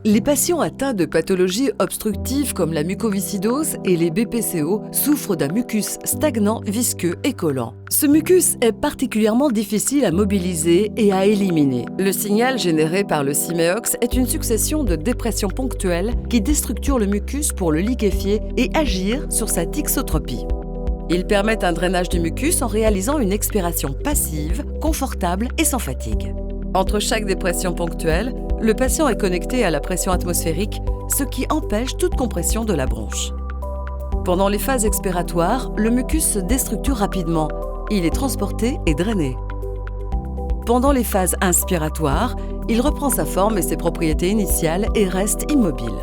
Les patients atteints de pathologies obstructives comme la mucoviscidose et les BPCO souffrent d'un mucus stagnant, visqueux et collant. Ce mucus est particulièrement difficile à mobiliser et à éliminer. Le signal généré par le Simeox est une succession de dépressions ponctuelles qui déstructurent le mucus pour le liquéfier et agir sur sa thixotropie. Ils permettent un drainage du mucus en réalisant une expiration passive, confortable et sans fatigue. Entre chaque dépression ponctuelle, le patient est connecté à la pression atmosphérique, ce qui empêche toute compression de la bronche. Pendant les phases expiratoires, le mucus se déstructure rapidement. Il est transporté et drainé. Pendant les phases inspiratoires, il reprend sa forme et ses propriétés initiales et reste immobile.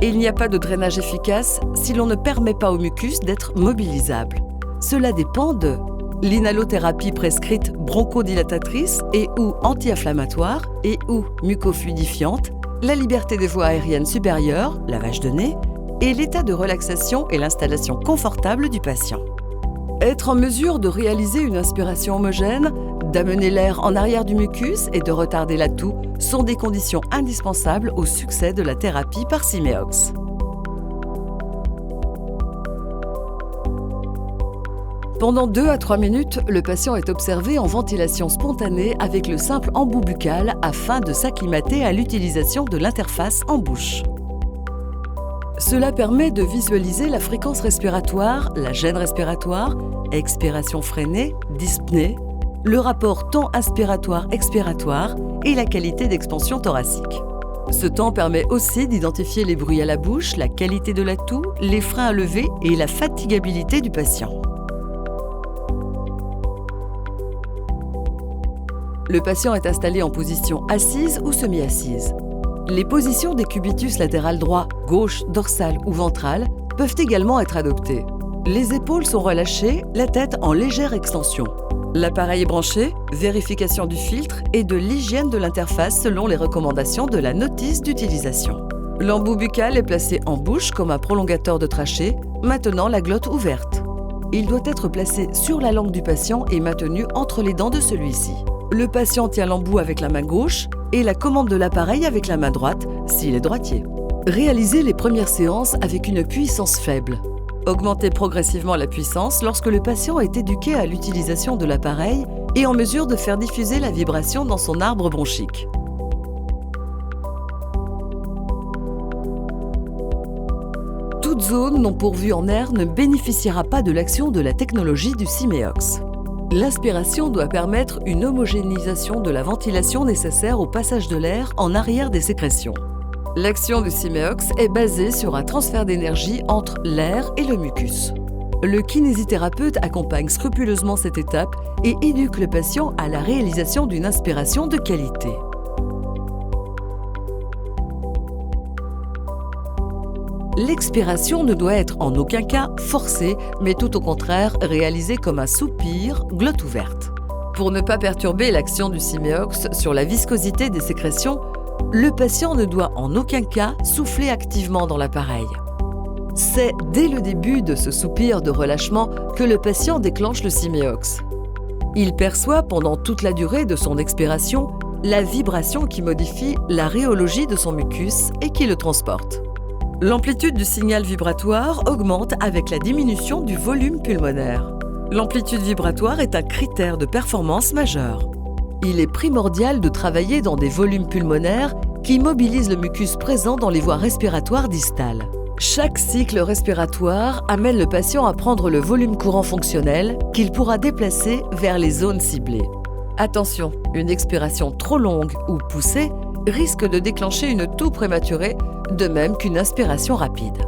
Il n'y a pas de drainage efficace si l'on ne permet pas au mucus d'être mobilisable. Cela dépend de l'inhalothérapie prescrite bronchodilatatrice et ou anti-inflammatoire et ou mucofluidifiante, la liberté des voies aériennes supérieures, lavage de nez, et l'état de relaxation et l'installation confortable du patient. Être en mesure de réaliser une inspiration homogène, d'amener l'air en arrière du mucus et de retarder la toux sont des conditions indispensables au succès de la thérapie par Simeox. Pendant 2 à 3 minutes, le patient est observé en ventilation spontanée avec le simple embout buccal afin de s'acclimater à l'utilisation de l'interface en bouche. Cela permet de visualiser la fréquence respiratoire, la gêne respiratoire, expiration freinée, dyspnée, le rapport temps inspiratoire-expiratoire et la qualité d'expansion thoracique. Ce temps permet aussi d'identifier les bruits à la bouche, la qualité de la toux, les freins à lever et la fatigabilité du patient. Le patient est installé en position assise ou semi-assise. Les positions des cubitus latéral droit, gauche, dorsal ou ventral peuvent également être adoptées. Les épaules sont relâchées, la tête en légère extension. L'appareil est branché, vérification du filtre et de l'hygiène de l'interface selon les recommandations de la notice d'utilisation. L'embout buccal est placé en bouche comme un prolongateur de trachée, maintenant la glotte ouverte. Il doit être placé sur la langue du patient et maintenu entre les dents de celui-ci. Le patient tient l'embout avec la main gauche et la commande de l'appareil avec la main droite, s'il est droitier. Réalisez les premières séances avec une puissance faible. Augmentez progressivement la puissance lorsque le patient est éduqué à l'utilisation de l'appareil et en mesure de faire diffuser la vibration dans son arbre bronchique. Toute zone non pourvue en air ne bénéficiera pas de l'action de la technologie du Simeox. L'inspiration doit permettre une homogénéisation de la ventilation nécessaire au passage de l'air en arrière des sécrétions. L'action du Simeox est basée sur un transfert d'énergie entre l'air et le mucus. Le kinésithérapeute accompagne scrupuleusement cette étape et éduque le patient à la réalisation d'une inspiration de qualité. L'expiration ne doit être en aucun cas forcée, mais tout au contraire réalisée comme un soupir, glotte ouverte. Pour ne pas perturber l'action du Simeox sur la viscosité des sécrétions, le patient ne doit en aucun cas souffler activement dans l'appareil. C'est dès le début de ce soupir de relâchement que le patient déclenche le Simeox. Il perçoit pendant toute la durée de son expiration la vibration qui modifie la rhéologie de son mucus et qui le transporte. L'amplitude du signal vibratoire augmente avec la diminution du volume pulmonaire. L'amplitude vibratoire est un critère de performance majeur. Il est primordial de travailler dans des volumes pulmonaires qui mobilisent le mucus présent dans les voies respiratoires distales. Chaque cycle respiratoire amène le patient à prendre le volume courant fonctionnel qu'il pourra déplacer vers les zones ciblées. Attention, une expiration trop longue ou poussée risque de déclencher une toux prématurée, de même qu'une inspiration rapide.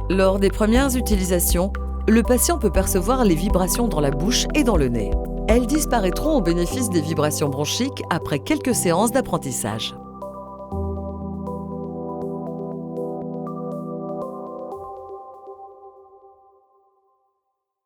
Lors des premières utilisations, le patient peut percevoir les vibrations dans la bouche et dans le nez. Elles disparaîtront au bénéfice des vibrations bronchiques après quelques séances d'apprentissage.